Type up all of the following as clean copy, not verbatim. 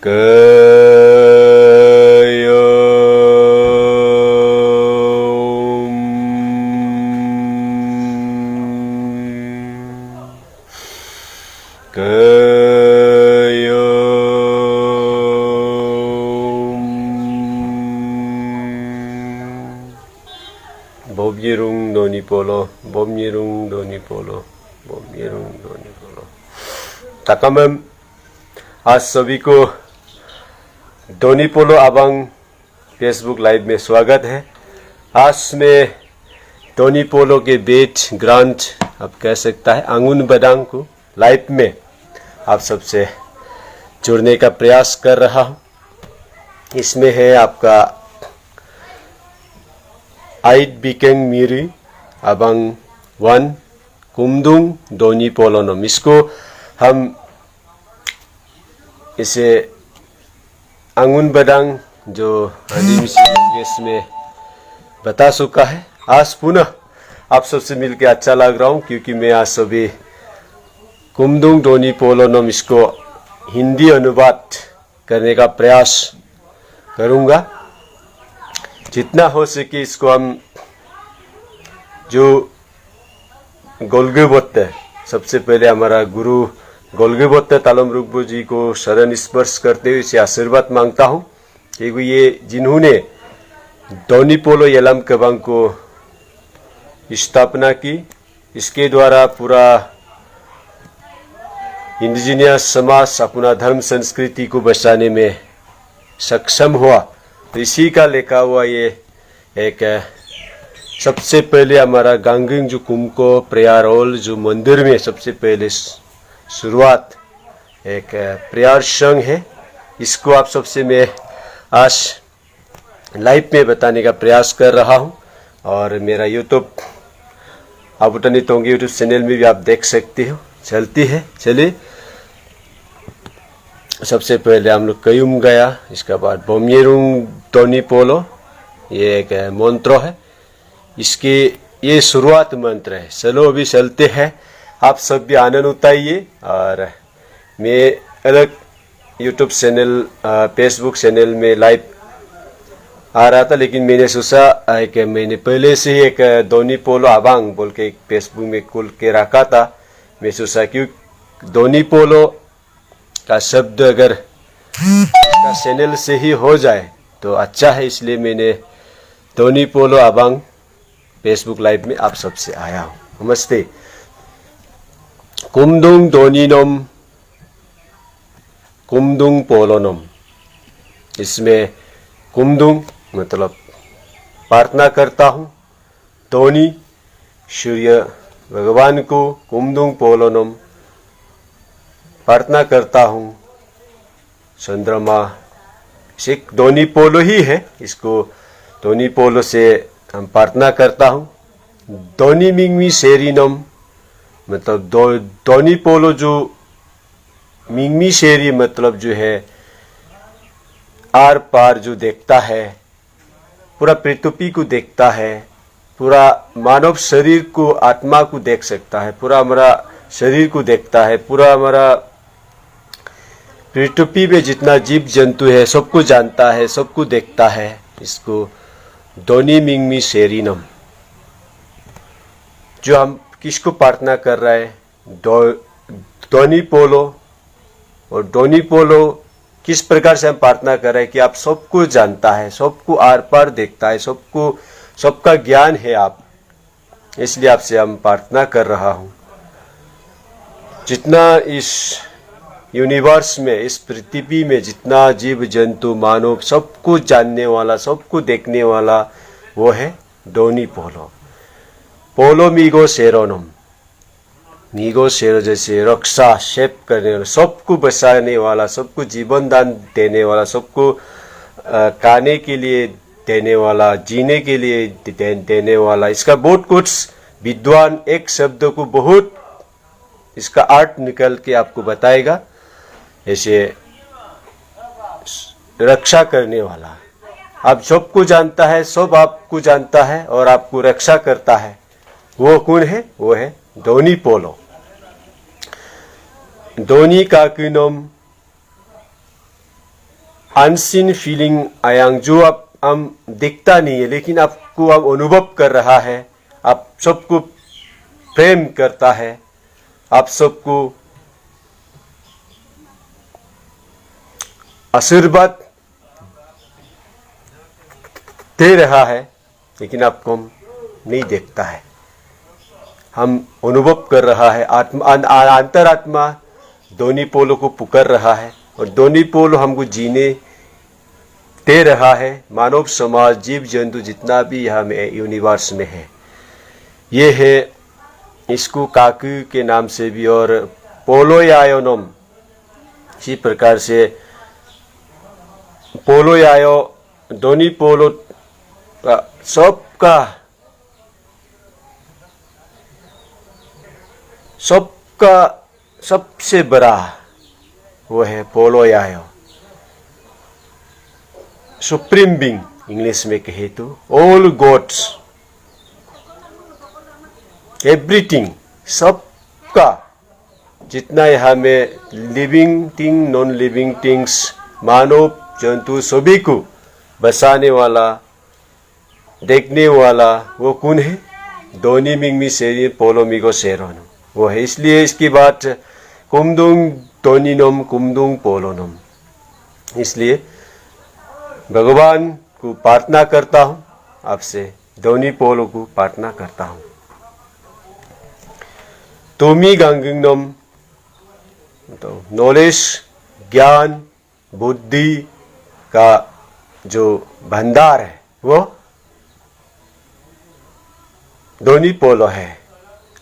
Bomyerung Doni Polo, Bomyerung Doni Polo, Bomyerung Doni Polo। तकमम आज सभी को डोनी पोलो अबांग Facebook live में स्वागत है। आज मैं डोनी पोलो के बेट ग्रांट आप कह सकता है अंगुन बदांग को लाइव में आप सबसे जुड़ने का प्रयास कर रहा हूँ। इसमें है आपका आइट बिकेंग मिरी अबांग वन कुमदुंग डोनी पोलोनम। इसको हम इसे अंगुन बदांग जो आदिवासी लैंग्वेज में बता चुका है। आज पुनः आप सबसे मिलकर अच्छा लग रहा हूँ क्योंकि मैं आज सभी कुमदुंग डोनी पोलोनम इसको हिंदी अनुवाद करने का प्रयास करूँगा। जितना हो सके इसको हम जो गोलगुबोत्ते सबसे पहले हमारा गुरु गोलगुबोत्ते तालम रुकबो जी को शरण स्पर्श करते हुए इसे आशीर्वाद मांगता हूँ क्योंकि ये जिन्होंने डोनी पोलो यलम कबांग को स्थापना की, इसके द्वारा पूरा इंडिजिनियस समाज अपना धर्म संस्कृति को बचाने में सक्षम हुआ। तो इसी का लेखा हुआ ये एक सबसे पहले हमारा गांगिंग जो कुमको प्रेयारोल जो मंदिर में सबसे पहले शुरुआत एक प्रेयर संघ है। इसको आप सबसे मैं आज लाइव में बताने का प्रयास कर रहा हूँ और मेरा यूट्यूब आबुटनी तोंगी यूट्यूब चैनल में भी आप देख सकते हो चलती है। चलिए सबसे पहले हम लोग कयुम गया, इसके बाद बोम्येरुंग डोनी पोलो ये एक मंत्र है। इसके ये शुरुआत मंत्र है। चलो अभी चलते हैं, आप सब भी आनंद उठाइए। और मैं अलग यूट्यूब चैनल फेसबुक चैनल में लाइव आ रहा था लेकिन मैंने सोचा कि मैंने पहले से ही एक डोनी पोलो अबांग बोल के एक फेसबुक में खोल के रखा था। मैं सोचा क्यों डोनी पोलो का शब्द अगर का चैनल से ही हो जाए तो अच्छा है, इसलिए मैंने डोनी पोलो अबांग फेसबुक लाइव में आप सबसे आया हूँ। नमस्ते। कुमदुंग डोनीनम कुमदुंग पोलोनम। इसमें कुमदुंग मतलब प्रार्थना करता हूँ, डोनी सूर्य भगवान को, कुमदुंग पोलोनम प्रार्थना करता हूँ चंद्रमा से। डोनी पोलो ही है, इसको डोनी पोलो से हम प्रार्थना करता हूँ। डोनी मिंगमी शेरीनम मतलब डोनी पोलो जो मिंगमी शेरी मतलब जो है आर पार जो देखता है, पूरा पृथ्वी को देखता है, पूरा मानव शरीर को आत्मा को देख सकता है, पूरा हमारा शरीर को देखता है, पूरा हमारा पृथ्वी में जितना जीव जंतु है सबको जानता है, सबको देखता है। इसको डोनी मिंगमी शेरीनम जो हम किसको प्रार्थना कर रहे हैं, डोनी पोलो। और डोनी पोलो किस प्रकार से हम प्रार्थना कर रहे हैं कि आप सबको जानता है, सबको आर पार देखता है, सबको सबका ज्ञान है आप, इसलिए आपसे हम प्रार्थना कर रहा हूँ। जितना इस यूनिवर्स में, इस पृथ्वी में जितना जीव जंतु मानव सबको जानने वाला, सबको देखने वाला वो है डोनी पोलो। पोलो मीगो शेरोनम, मीगो शेरो जैसे रक्षा शेप करने वाला, सबको बचाने वाला, सबको जीवन दान देने वाला, सबको खाने के लिए देने वाला, जीने के लिए देने वाला। इसका बहुत कुछ विद्वान एक शब्द को बहुत इसका अर्थ निकल के आपको बताएगा। ऐसे रक्षा करने वाला, आप सबको जानता है, सब आपको जानता है और आपको रक्षा करता है, वो कौन है? वो है डोनी पोलो। डोनी काकुनम अनसीन फीलिंग आयांग जो आप हम दिखता नहीं है लेकिन आपको आप अनुभव कर रहा है, आप सबको प्रेम करता है, आप सबको आशीर्वाद दे रहा है, लेकिन आपको नहीं देखता है। हम अनुभव कर रहा है, आत्मा अंतरात्मा दोनों पोलों को पुकार रहा है और दोनों पोल हमको जीने दे रहा है। मानव समाज, जीव जंतु जितना भी यहाँ में यूनिवर्स में है, ये है इसको काकू के नाम से भी और पोलोयायोनम, इसी प्रकार से पोलोयायो दोनों पोलो सबका सबसे बड़ा वो है पोलोयायो, सुप्रीम बीइंग इंग्लिश में कहे तो ऑल गॉड्स, एवरीथिंग, सबका जितना यहाँ में living thing, non living things, मानव जंतु सभी को बसाने वाला, देखने वाला वो कौन है? दोनी मिंगमी सेरी पोलोमिगो सेरोन, वो है। इसलिए इसकी बात कुमदुंग दोनिनम कुमदुंग पोलोनम। इसलिए भगवान को प्रार्थना करता हूँ, आपसे दोनी पोलो को प्रार्थना करता हूँ। तोमी गांगिंगनम, तो नॉलेज, ज्ञान, बुद्धि का जो भंडार है वो दोनी पोलो है।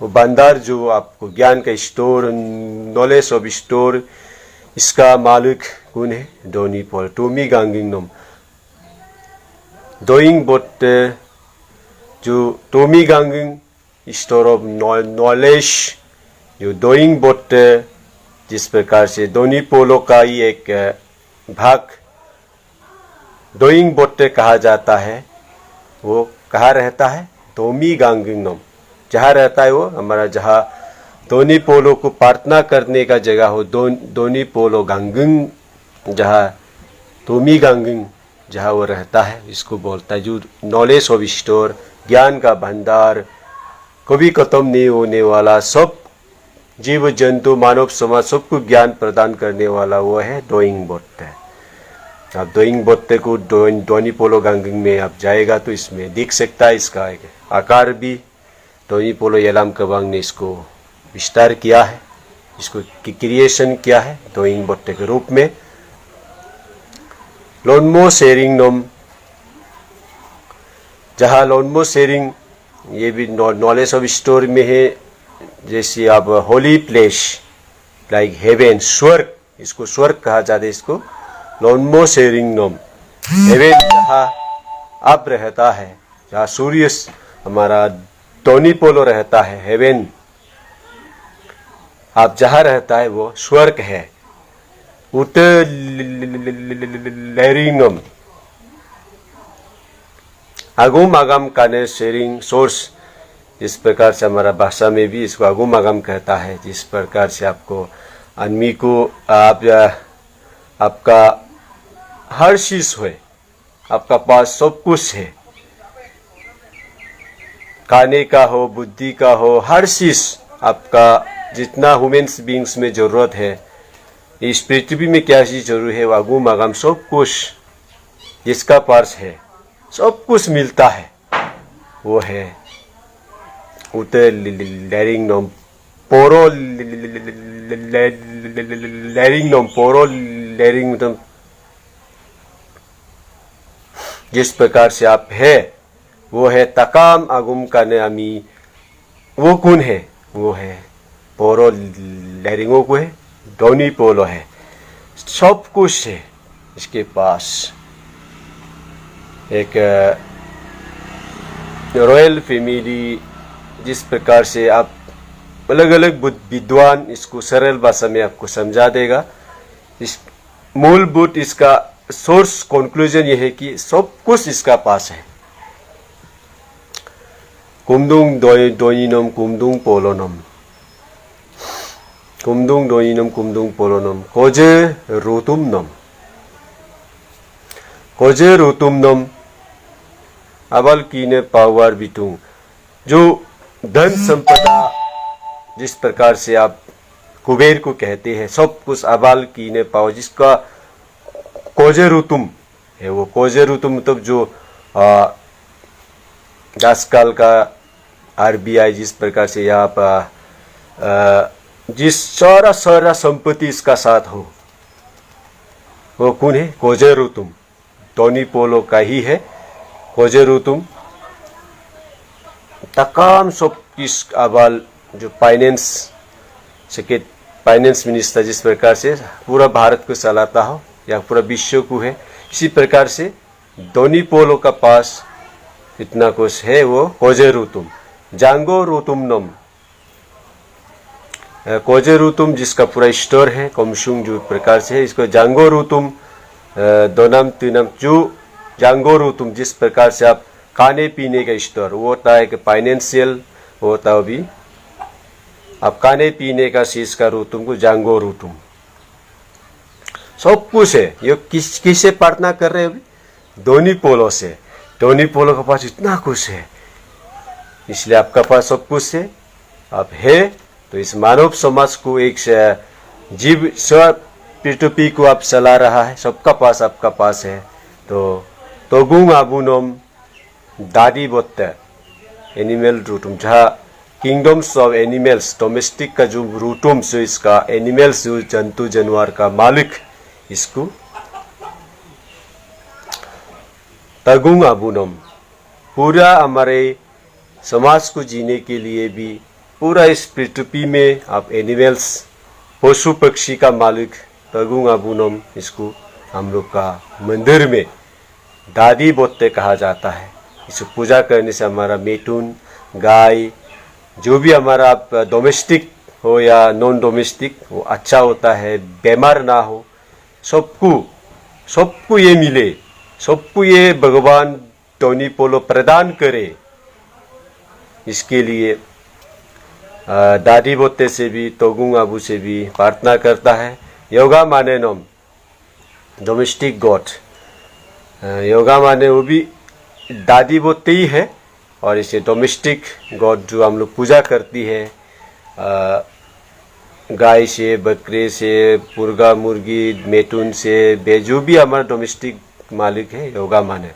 वो भंडार जो आपको ज्ञान का स्टोर, नॉलेज ऑफ स्टोर, इसका मालिक कौन है? दोनी पोलो। टोमी गांगिंगनम डोइंग बोट, जो टोमी गांगिंग स्टोर ऑफ नॉलेज, जो डोइंग बोट, जिस प्रकार से दोनी पोलो का ही एक भाग डोइंग बोट कहा जाता है, वो कहाँ रहता है? टोमी गांगिंगनम, जहाँ रहता है वो हमारा, जहाँ दोनी पोलो को प्रार्थना करने का जगह हो, दोनी पोलो गांगिंग, जहाँ टोमी गांगिंग जहाँ वो रहता है, इसको बोलता है जो नॉलेज ऑफ स्टोर, ज्ञान का भंडार, कभी खत्म नहीं होने वाला, सब जीव जंतु, मानव समाज सबको ज्ञान प्रदान करने वाला वो है डोइंग बोट्टे। आप डोइंग बोट्टे को दोनी पोलो गांगिंग में आप जाएगा तो इसमें दिख सकता है, इसका एक आकार भी दोनी पोलो येलाम कबांग ने इसको विस्तार किया है, इसको क्रिएशन किया है डोइंग बोट्टे के रूप में। लोनमो शेरिंग नोम, जहाँ लोनमो शेरिंग ये भी नॉलेज ऑफ स्टोर में है, जैसे आप होली प्लेस लाइक हेवन, स्वर्ग, इसको स्वर्ग कहा जाता है, इसको लोनमो शेरिंग नोम, हेवन जहाँ आप रहता है, जहाँ सूर्य हमारा दोनी पोलो रहता है, हेवन आप जहाँ रहता है वो स्वर्ग है। उत लेरिंगम, आगुम आगम काने शेरिंग सोर्स, इस प्रकार से हमारा भाषा में भी इसको आगुम आगम कहता है। जिस प्रकार से आपको आदमी को आपका हर चीज है, आपका पास सब कुछ है, खाने का हो, बुद्धि का हो, हर चीज आपका जितना ह्यूमन्स बीइंग्स में जरूरत है, इस पृथ्वी में क्या चीज जरूर है, आगुम आगम सब कुछ जिसका पास है, सब कुछ मिलता है, वो है उते लेरिंगनम पोरो लेरिंगनम पोरो लेरिंगनम। जिस प्रकार से आप है वो है तकाम आगुम काने अमी, वो कौन है? वो है पोरो लेरिंगो को है, दोनी पोलो है, सब कुछ है इसके पास। एक रॉयल फैमिली, जिस प्रकार से आप अलग अलग विद्वान इसको सरल भाषा में आपको समझा देगा। इस मूलभूत इसका सोर्स कंक्लूजन यह है कि सब कुछ इसका पास है। कुमदुंग दोइनम कुमदुंग पोलोनम, कुमदुंग दोइनम कुमदुंग पोलोनम कोजे रोतुमनम। कोजे रुतुमनम अबल कीने पावर बिटुंग। जो धन संपदा जिस प्रकार से आप कुबेर को कहते हैं, सब कुछ अबाल कीने पाओ, जिसका कोजे रुतुम है, वो कोजे रुतुम मतलब जो आजकल का आरबीआई जिस प्रकार से यहाँ पर जिस सारा संपत्ति इसका साथ हो, वो कौन है? कोजे रुतुम। टोनी पोलो का ही है कोजे रुतुम। तकाम सब किस अबाल जो फाइनेंस मिनिस्टर जिस प्रकार से पूरा भारत को चलाता हो या पूरा विश्व को है, इसी प्रकार से टोनी पोलो का पास इतना कुछ है, वो कोजे रुतुम। जांगो रुतुमनम, कोजे रुतुम जिसका पूरा स्टोर है कमशुंग जो प्रकार से है, इसको जांगो रुतुम दोनम तीनम। जो जांगो रुतुम जिस प्रकार से आप खाने पीने का स्टोर, वो होता है कि फाइनेंशियल, वो होता है भी आप खाने पीने का चीज का रुतुम को जांगो रुतुम। सब कुछ है। ये किससे प्रार्थना कर रहे हैं अभी? टोनी पोलो से। टोनी पोलो के पास इतना कुछ है, इसलिए आपका पास सब कुछ है। आप है तो इस मानव समाज को एक जीव पी को आप चला रहा है, सबका पास आपका पास है। तो तोगुंग आबुनम दादी बोत्ते एनिमल रूटुम, जहाँ किंगडम्स ऑफ एनिमल्स, डोमेस्टिक का जो रूटुम जो इसका एनिमल्स जो जंतु जानवर का मालिक, इसको तगुंग आबुनम। पूरा हमारे समाज को जीने के लिए भी पूरा इस पृथ्वी में आप एनिमल्स, पशु पक्षी का मालिक तगुंग आबुनम, इसको हम लोग का मंदिर में दादी बोत्ते कहा जाता है। इसे पूजा करने से हमारा मेटून, गाय, जो भी हमारा आप डोमेस्टिक हो या नॉन डोमेस्टिक, वो अच्छा होता है, बीमार ना हो, सबको ये मिले, सबको ये भगवान टोनी पोलो प्रदान करे। इसके लिए दादी बोत्ते से भी, तोगुंग आबू से भी प्रार्थना करता है। योगा माने नम डोमेस्टिक गॉड, योगा माने वो भी दादी बोत्ते ही है, और इसे डोमेस्टिक गॉड जो हम लोग पूजा करती है, गाय से, बकरे से, मुर्गा मुर्गी, मेटून से, जो भी हमारा डोमेस्टिक मालिक है, योगा माने।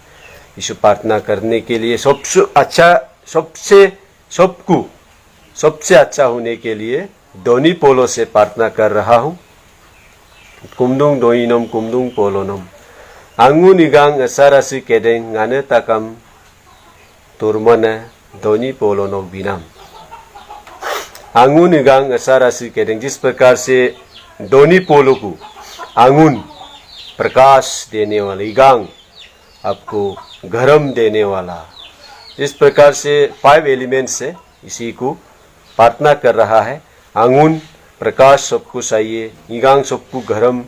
इसे प्रार्थना करने के लिए सबसे अच्छा, सबसे अच्छा होने के लिए टोनी पोलो से प्रार्थना कर रहा हूँ। कुमदुंग दोइनम कुमदुंग पोलोनम आंगु निगांग असारासि केदें गाने ताकम तुरमने टोनी पोलोनो बिनाम। आंगुन निगांग असारासि केदें, जिस प्रकार से टोनी पोलो को आंगुन प्रकाश देने वाला, इगांग आपको गरम देने वाला, इस प्रकार से 5 एलिमेंट्स है, इसी को प्रार्थना कर रहा है। आंगुन प्रकाश सबको चाहिए, इगांग सबको गरम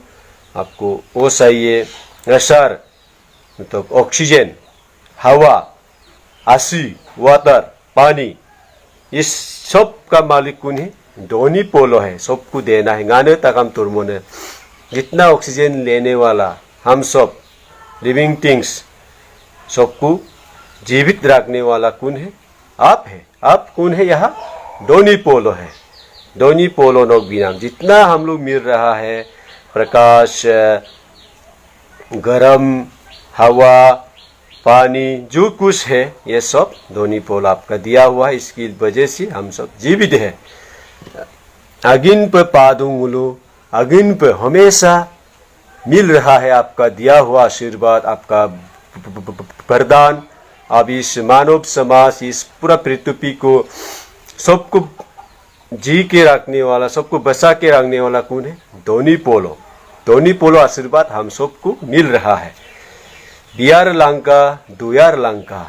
आपको वो चाहिए, असर मतलब ऑक्सीजन, हवा, आसी, वाटर, पानी, इस सब का मालिक कौन है? टोनी पोलो है। सबको देना है। गाने तकम तुरमोने, जितना ऑक्सीजन लेने वाला हम सब लिविंग थिंग्स, सबको जीवित रखने वाला कौन है? आप है। आप कौन है? यहाँ टोनी पोलो है। टोनी पोलो नो बिनाम। जितना हम लोग मिल रहा है, प्रकाश, गरम, हवा, पानी, जो कुछ है, ये सब टोनी पोलो आपका दिया हुआ है। इसकी वजह से हम सब जीवित है। अगिन पे पादुंगुलू, अगिन पे हमेशा मिल रहा है आपका दिया हुआ आशीर्वाद, आपका वरदान। अब इस मानव समाज, इस पूरा पृथ्वी को सबको जी के रखने वाला, सबको बचा के रखने वाला कौन है? टोनी पोलो। टोनी पोलो आशीर्वाद हम सबको मिल रहा है। बियार लंका, दुयार लंका।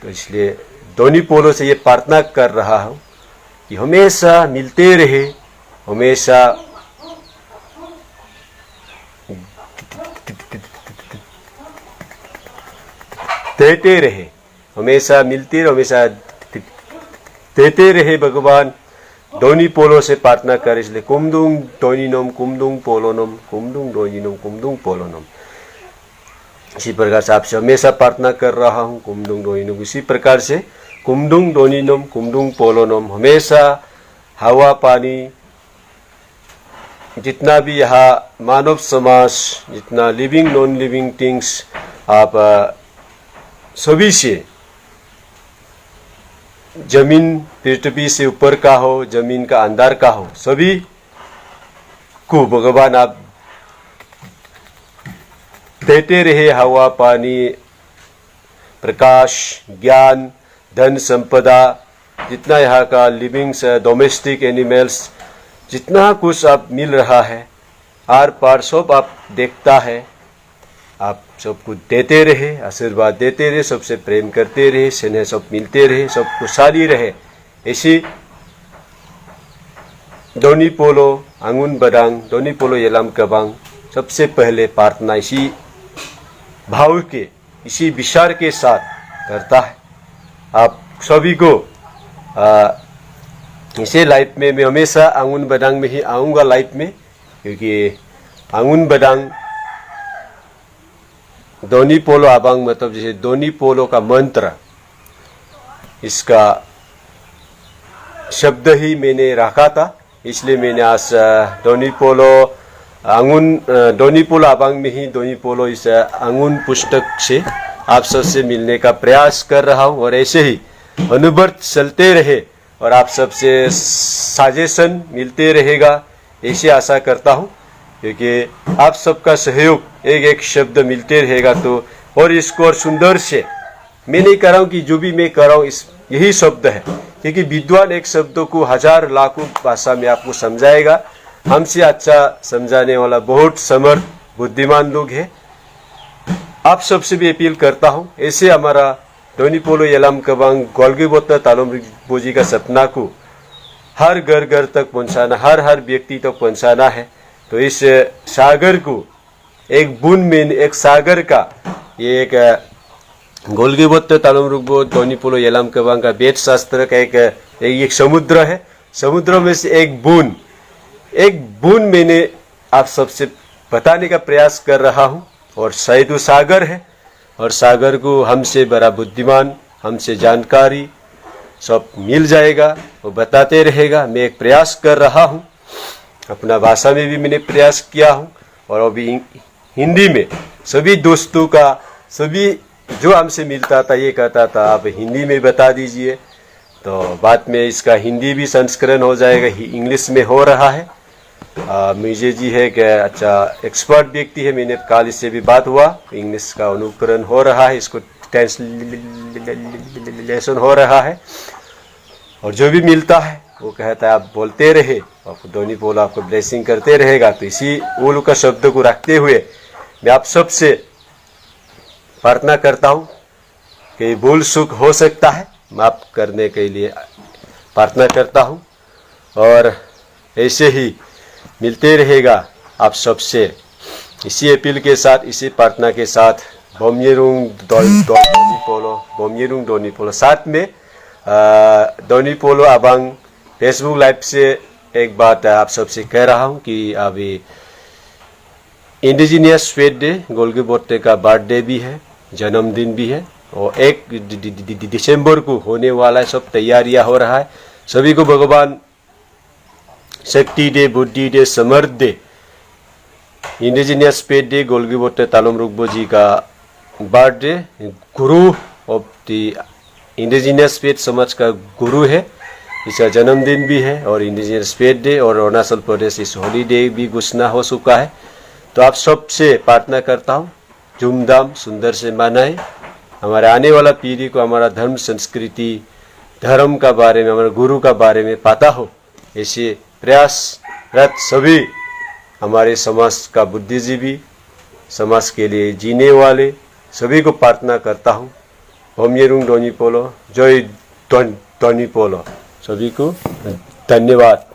तो इसलिए टोनी पोलो से ये प्रार्थना कर रहा हूँ कि हमेशा मिलते रहे, हमेशा देते रहे, हमेशा मिलते रहे, हमेशा देते रहे। भगवान टोनी पोलो से प्रार्थना कर। इसलिए कुमदुंग टोनीनम कुमदुंग पोलोनम, कुमदुंग टोनीनम कुमदुंग पोलोनम। इसी प्रकार से आपसे हमेशा प्रार्थना कर रहा हूँ। कुमडुंग डोनिनोम, इसी प्रकार से कुमडुंग डोनिनोम, कुमडुंग पोलोनोम, हमेशा हवा पानी जितना भी यहाँ मानव समाज, जितना लिविंग नॉन लिविंग थिंग्स, आप सभी से, जमीन पृथ्वी से ऊपर का हो, जमीन का अंदर का हो, सभी को भगवान आप देते रहे हवा पानी, प्रकाश, ज्ञान, धन संपदा, जितना यहाँ का लिविंग्स, डोमेस्टिक एनिमल्स, जितना कुछ आप मिल रहा है, आर पार सब आप देखता है, आप सबको देते रहे, आशीर्वाद देते रहे, सबसे प्रेम करते रहे, स्नेह सब मिलते रहे, सब खुशहाली रहे। ऐसी दोनी पोलो आंगुन बदांग, दोनी पोलो येलाम कबांग सबसे पहले प्रार्थना इसी भाव के, इसी विचार के साथ करता है। आप सभी को इसे लाइफ में मैं हमेशा आंगुन बदांग में ही आऊँगा लाइफ में, क्योंकि आंगुन बदांग दोनी पोलो आबांग मतलब जैसे दोनी पोलो का मंत्र, इसका शब्द ही मैंने रखा था, इसलिए मैंने आज दोनी पोलो आंगुन, दोनी पोलो आबांग में ही दोनी पोलो इस आंगुन पुस्तक से आप सबसे मिलने का प्रयास कर रहा हूँ। और ऐसे ही अनुभव चलते रहे और आप सबसे सजेशन मिलते रहेगा, ऐसी आशा करता हूँ, क्योंकि आप सबका सहयोग, एक एक शब्द मिलते रहेगा तो, और इसको और सुंदर से मैं नहीं कर रहा हूँ कि जो भी मैं कर रहा हूँ इस यही शब्द है, क्योंकि विद्वान एक शब्द को हजार लाखों भाषा में आपको समझाएगा। हमसे अच्छा समझाने वाला बहुत समर्थ बुद्धिमान लोग हैं। आप सबसे भी अपील करता हूँ, ऐसे हमारा दोनी पोलो येलाम कबांग गोल्गीबोट्टा तालोम रिम्पोचे जी का सपना को हर घर घर तक पहुँचाना, हर व्यक्ति तक पहुँचाना है। तो इस सागर को एक बूंद में, एक सागर का, ये एक गोल्गीबोट्टा तालोम रिम्पो दोनी पोलो येलाम कबांग का वेद शास्त्र का एक समुद्र है। समुद्र में से एक बूंद मैंने आप सबसे बताने का प्रयास कर रहा हूँ, और शायद वो सागर है, और सागर को हमसे बड़ा बुद्धिमान, हमसे जानकारी सब मिल जाएगा, वो बताते रहेगा। मैं एक प्रयास कर रहा हूँ, अपना भाषा में भी मैंने प्रयास किया हूँ, और अभी हिंदी में सभी दोस्तों का, सभी जो हमसे मिलता था ये कहता था आप हिंदी में बता दीजिए, तो बाद में इसका हिंदी भी संस्करण हो जाएगा, इंग्लिश में हो रहा है। मुझे जी है कि अच्छा एक्सपर्ट व्यक्ति है, मैंने कल इससे भी बात हुआ, इंग्लिश का अनुकरण हो रहा है, इसको ट्रांसलेशन हो रहा है, और जो भी मिलता है वो कहता है आप बोलते रहे, आपको दोनी पोलो आपको ब्लेसिंग करते रहेगा। तो इसी ओलू का शब्द को रखते हुए मैं आप सबसे प्रार्थना करता हूँ कि भूल सुख हो सकता है, माफ करने के लिए प्रार्थना करता हूँ, और ऐसे ही मिलते रहेगा आप सबसे। इसी अपील के साथ, इसी प्रार्थना के साथ बोम्येरुंग दोनी पोलो साथ में दोनी पोलो आबांग फेसबुक लाइव से एक बात आप सबसे कह रहा हूँ कि अभी इंडिजिनियस फेथ डे, गोल्गीबोट्टे का बर्थडे भी है, जन्मदिन भी है, और 1 दिसंबर को होने वाला है। सब तैयारियां हो रहा है। सभी को भगवान शक्ति दे, बुद्धि दे, समर्थ दे। Indigenous faith day, गोल्गीबोट्टे Talom Rinpoche जी का birthday, Guru of the indigenous faith समाज का गुरु है, इसका जन्मदिन भी है, और इंडिजिनियस फेथ डे और अरुणाचल प्रदेश इस हॉलीडे भी घोषणा हो चुका है। तो आप सबसे प्रार्थना करता हूँ धूमधाम सुंदर से मनाए, हमारे आने वाला पीढ़ी को हमारा धर्म, संस्कृति, धर्म का बारे में, हमारे गुरु का बारे में पता हो, ऐसे प्रयासरत सभी हमारे समाज का बुद्धिजीवी, समाज के लिए जीने वाले सभी को प्रार्थना करता हूँ। बोम्येरुंग दोनी पोलो, जय दोनी पोलो, सभी को धन्यवाद।